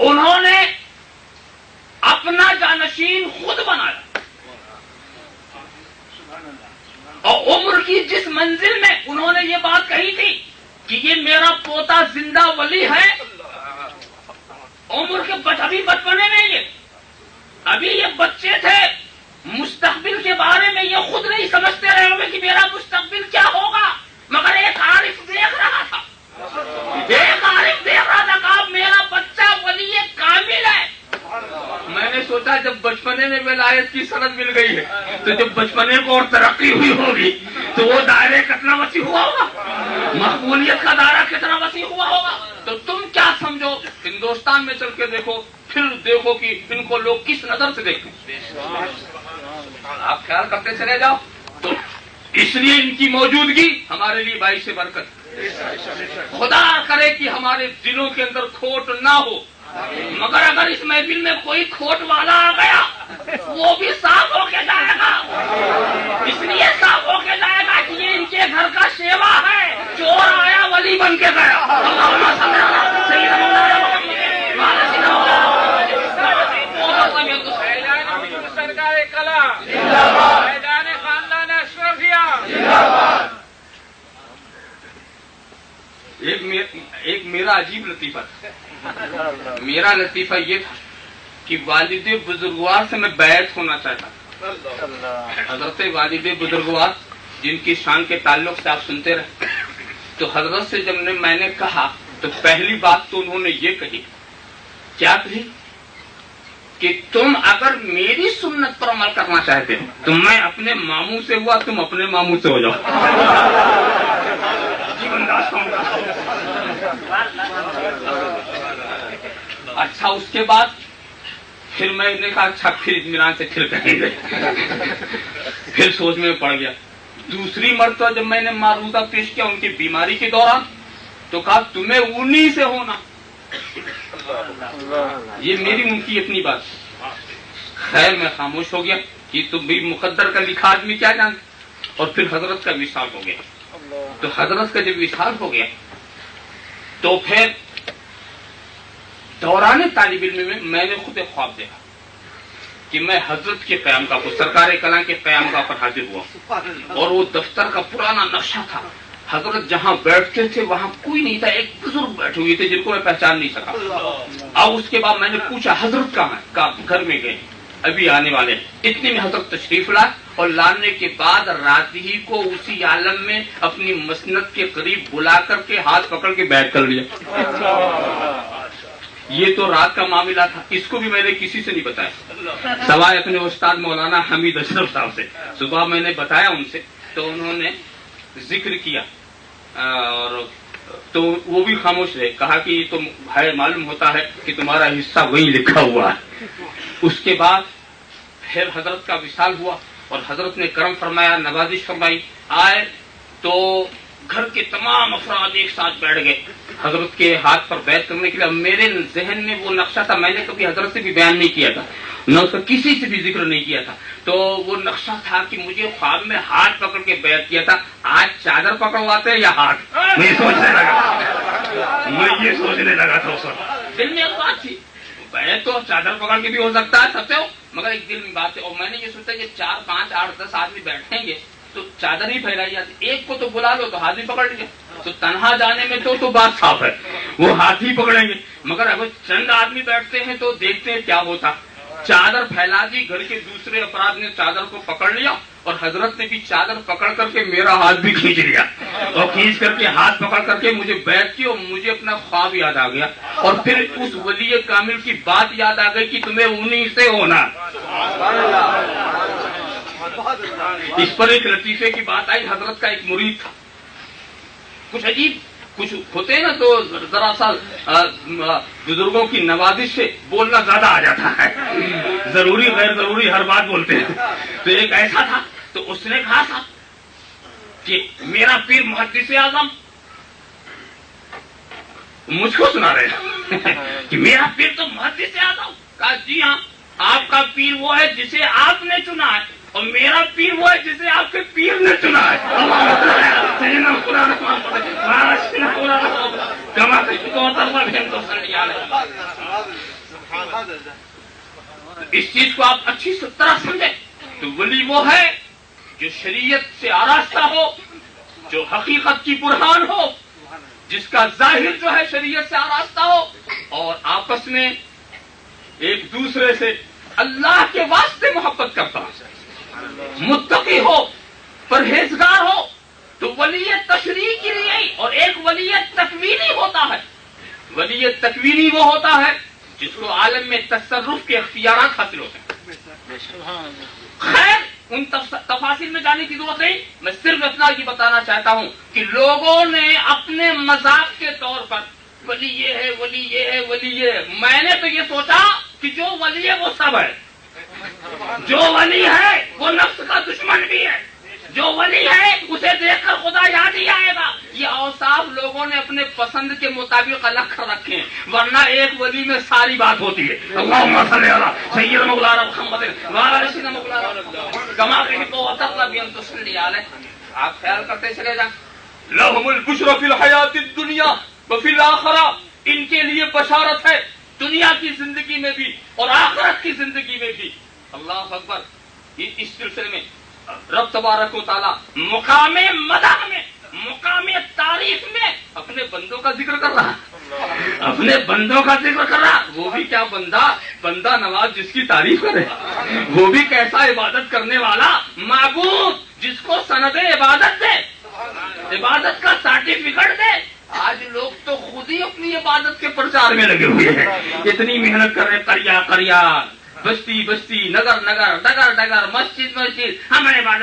انہوں نے اپنا جانشین خود بنایا اور عمر کی جس منزل میں انہوں نے یہ بات کہی تھی کہ یہ میرا پوتا زندہ ولی ہے، عمر کے ابھی بچپنے میں ابھی یہ بچے تھے، مستقبل کے بارے میں یہ خود نہیں سمجھتے رہے ہوں گے کہ میرا مستقبل کیا ہوگا، مگر ایک عارف دیکھ رہا تھا، ایک عارف دیکھ رہا تھا کہ اب میرا بچہ ولی کامل ہے۔ میں نے سوچا جب بچپنے میں ولایت کی سند مل گئی ہے تو جب بچپنے کو اور ترقی ہوئی ہوگی تو وہ دائرے کتنا وسیع ہوا ہوگا، مقبولیت کا دائرہ کتنا وسیع ہوا ہوگا۔ تو تم کیا سمجھو، ہندوستان میں چل کے دیکھو، پھر دیکھو کہ ان کو لوگ کس نظر سے دیکھتے ہیں، آپ خیال کرتے چلے جاؤ۔ تو اس لیے ان کی موجودگی ہمارے لیے باعث برکت، خدا کرے کہ ہمارے دلوں کے اندر کھوٹ نہ ہو، مگر اگر اس محفل میں کوئی کھوٹ والا آ گیا وہ بھی صاف ہو کے جائے گا، اس لیے صاف ہو کے جائے گا کہ یہ ان کے گھر کا سیوا ہے، چور آیا ولی بن کے گیا۔ سرکار کلا میدان خاندان اشرفیہ۔ ایک میرا عجیب لطیفہ تھا، میرا لطیفہ یہ تھا کہ والد بزرگوار سے میں بیعت ہونا چاہتا تھا، حضرت والد بزرگوار جن کی شان کے تعلق سے آپ سنتے رہے، تو حضرت سے جب میں نے کہا تو پہلی بات تو انہوں نے یہ کہی، کیا کہی کہ تم اگر میری سنت پر عمل کرنا چاہتے ہو تو میں اپنے ماموں سے ہوا، تم اپنے ماموں سے ہو جاؤ۔ اچھا اس کے بعد پھر میں نے کہا اچھا پھر اطمینان سے پھر کہیں گے، پھر سوچ میں پڑ گیا۔ دوسری مرتبہ جب میں نے معروضہ پیش کیا ان کی بیماری کے دوران تو کہا تمہیں انہی سے ہونا، یہ میری ان کی اپنی بات۔ خیر میں خاموش ہو گیا کہ تم بھی مقدر کا لکھا آدمی کیا جانتے، اور پھر حضرت کا وصال ہو گیا۔ تو حضرت کا جب وصال ہو گیا تو پھر دوران طالب علم میں میں نے خود ایک خواب دیکھا کہ میں حضرت کے قیام کا سرکار کلاں کے قیام کا پر حاضر ہوا، اور وہ دفتر کا پرانا نقشہ تھا، حضرت جہاں بیٹھتے تھے وہاں کوئی نہیں تھا، ایک بزرگ بیٹھے ہوئے تھے جن کو میں پہچان نہیں سکا۔ اب اس کے بعد میں نے پوچھا حضرت کہاں ہے، کہا گھر میں گئے ابھی آنے والے ہیں۔ اتنے میں حضرت تشریف لائے اور لانے کے بعد رات ہی کو اسی عالم میں اپنی مسند کے قریب بلا کر کے ہاتھ پکڑ کے بیعت کر لیا۔ یہ تو رات کا معاملہ تھا، اس کو بھی میں نے کسی سے نہیں بتایا سوائے اپنے استاد مولانا حمید اشرف صاحب سے۔ صبح میں نے بتایا ان سے تو انہوں نے ذکر کیا اور تو وہ بھی خاموش رہے، کہا کہ یہ تو ہے معلوم ہوتا ہے کہ تمہارا حصہ وہیں لکھا ہوا ہے۔ اس کے بعد پھر حضرت کا وصال ہوا اور حضرت نے کرم فرمایا، نوازش فرمائی، آئے تو گھر کے تمام افراد ایک ساتھ بیٹھ گئے حضرت کے ہاتھ پر بیعت کرنے کے لیے۔ میرے ذہن میں وہ نقشہ تھا، میں نے کبھی حضرت سے بھی بیان نہیں کیا تھا، نہ اس کا کسی سے بھی ذکر نہیں کیا تھا، تو وہ نقشہ تھا کہ مجھے خواب میں ہاتھ پکڑ کے بیعت کیا تھا۔ آج چادر پکڑواتے ہیں یا ہاتھ، میں یہ سوچنے لگا تھا اس وقت دل میں ایک بات تھی، بیعت تو چادر پکڑ کے بھی ہو سکتا ہے سب سے، مگر ایک دل میں بات ہے، اور میں نے یہ سوچا کہ 4 5 8 10 آدمی بیٹھیں گے تو چادر ہی پھیلائی جاتی، ایک کو تو بلا لو تو ہاتھ بھی پکڑ لیا، تو تنہا جانے میں تو بات صاف ہے وہ ہاتھ ہی پکڑیں گے، مگر اگر چند آدمی بیٹھتے ہیں تو دیکھتے ہیں کیا ہوتا۔ چادر پھیلا دی، گھر کے دوسرے افراد نے چادر کو پکڑ لیا اور حضرت نے بھی چادر پکڑ کر کے میرا ہاتھ بھی کھینچ لیا، اور کھینچ کر کے ہاتھ پکڑ کر کے مجھے بیعت کی، اور مجھے اپنا خواب یاد آ گیا، اور پھر اس ولی کامل کی بات یاد آ گئی کہ تمہیں انہی سے ہونا۔ اس پر ایک لطیفے کی بات آئی، حضرت کا ایک مرید تھا، کچھ عجیب کچھ ہوتے ہیں نا تو ذرا سا بزرگوں کی نوازش سے بولنا زیادہ آ جاتا ہے، ضروری غیر ضروری ہر بات بولتے ہیں، تو ایک ایسا تھا تو اس نے کہا تھا کہ میرا پیر محدث اعظم مجھ کو سنا رہے کہ میرا پیر تو محدث اعظم، کہا جی ہاں آپ کا پیر وہ ہے جسے آپ نے چنا ہے، اور میرا پیر وہ ہے جسے آپ کے پیر نے چنا ہے. اس چیز کو آپ اچھی طرح سمجھیں. تو ولی وہ ہے جو شریعت سے آراستہ ہو، جو حقیقت کی برہان ہو، جس کا ظاہر جو ہے شریعت سے آراستہ ہو، اور آپس میں ایک دوسرے سے اللہ کے واسطے محبت کرتا ہو، متقی ہو، پرہیزگار ہو. تو ولی تشریعی کی لیے، اور ایک ولی تکوینی ہوتا ہے. ولی تکوینی وہ ہوتا ہے جس کو عالم میں تصرف کے اختیارات حاصل ہوتے ہیں. خیر ان تفاصیل میں جانے کی ضرورت نہیں. میں صرف اتنا یہ بتانا چاہتا ہوں کہ لوگوں نے اپنے مذاق کے طور پر ولی یہ ہے، ولی یہ ہے، ولی یہ ہے. میں نے تو یہ سوچا کہ جو ولی ہے وہ سب ہے. جو ولی ہے وہ نفس کا دشمن بھی ہے. جو ولی ہے اسے دیکھ کر خدا یاد ہی آئے گا. یہ اوصاف لوگوں نے اپنے پسند کے مطابق الگ کر رکھے ہیں، ورنہ ایک ولی میں ساری بات ہوتی ہے. اللہم صلی علی سیدنا مولانا محمد وعلی سیدنا مولانا کما تحب وترضى بأن تصلي علیہ. آپ خیال کرتے چلے جائیں. لہم البشر فی الحیات الدنیا وفی الآخرہ. ان کے لیے بشارت ہے دنیا کی زندگی میں بھی اور آخرت کی زندگی میں بھی. اللہ اکبر. اس سلسلے میں رب تبارک و تعالیٰ مقام مدح میں، مقام تعریف میں اپنے بندوں کا ذکر کر رہا، اپنے بندوں کا ذکر کر رہا. وہ بھی کیا بندہ نواز جس کی تعریف کرے. وہ بھی کیسا عبادت کرنے والا معبود جس کو سند عبادت دے، عبادت کا سرٹیفکیٹ دے. آج لوگ تو خود ہی اپنی عبادت کے پرچار میں لگے ہوئے ہیں. اتنی محنت کر رہے، قریا بستی بستی، نگر نگر، ڈگر ڈگر، مسجد مسجد. ہمیں عبادت